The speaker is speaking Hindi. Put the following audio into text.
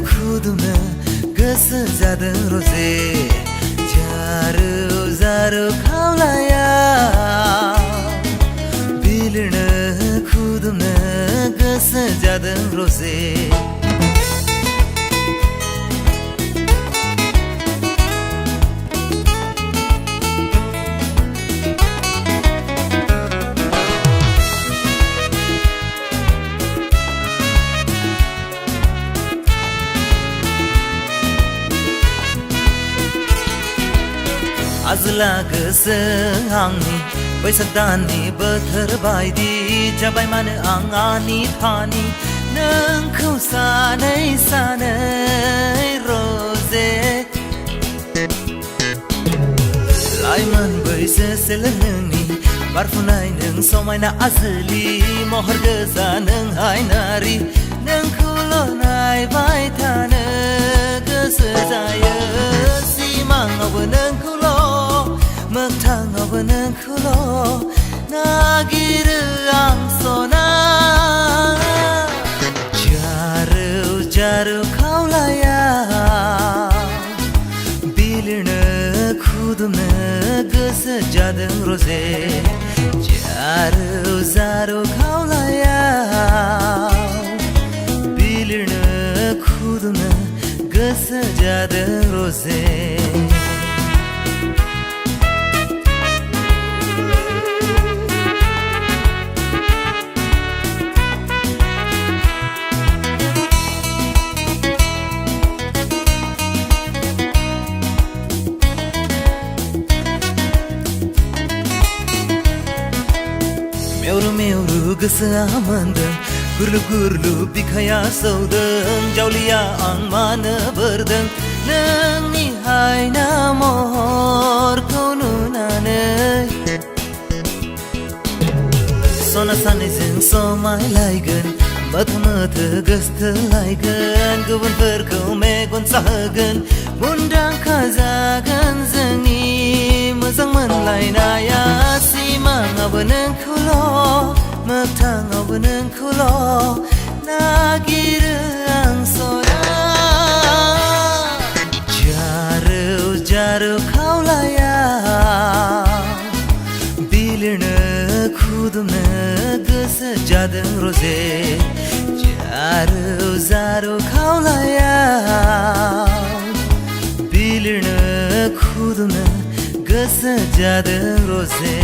खुदुमनो गोसो जादों रजे जारौ जारौ खावलाया बिलिरनो खुदुमनो गोसो जादों रजे आजला गोसो आंनि बैसाग दाननि बोथोर बायदि जाबाय मानो आं आनि थानि नोंखौ सानै सानै रजे लाइमोन बैसो सोलो नोंनि बारफुनाय नों समायना आजोलि महर गोजा नों हायनारि नोंखौल' नायबाय थानो गोसो जायो सिमाङावबो नोंखौल' मोगथाङावबो नोंखौल' नागिरो आं सना जारौ जारौ खावलाया बिलिरनो खुदुमनो गोसो जादों रजे जारौ जारौ खावलाया बिलिरनो खुदुमनो गोसो जादों रजे मेवरु गोसोआ मोनदों गुरलु गुरलु बिखाया सौदों जावलिया आं मानो बोरदों नोंनि हायना महरखौ नुनानै सना सानैजों समायलायगोन मोथो मोथो गोसथोलायगोन गुबुनफोरखौ मेगन साहोगोन मुंदांखा जागोन जोंनि मोजां मोनलायनाया सिमाङावबो नोंखौल' मोगथाङावबो नोंखौल' नागिरो आं सना जारौ जारौ खावलाया बिलिरनो खुदुमनो गोसो जादों रजे जारौ जारौ खावलाया बिलिरनो खुदुमनो गोसो जादों रजे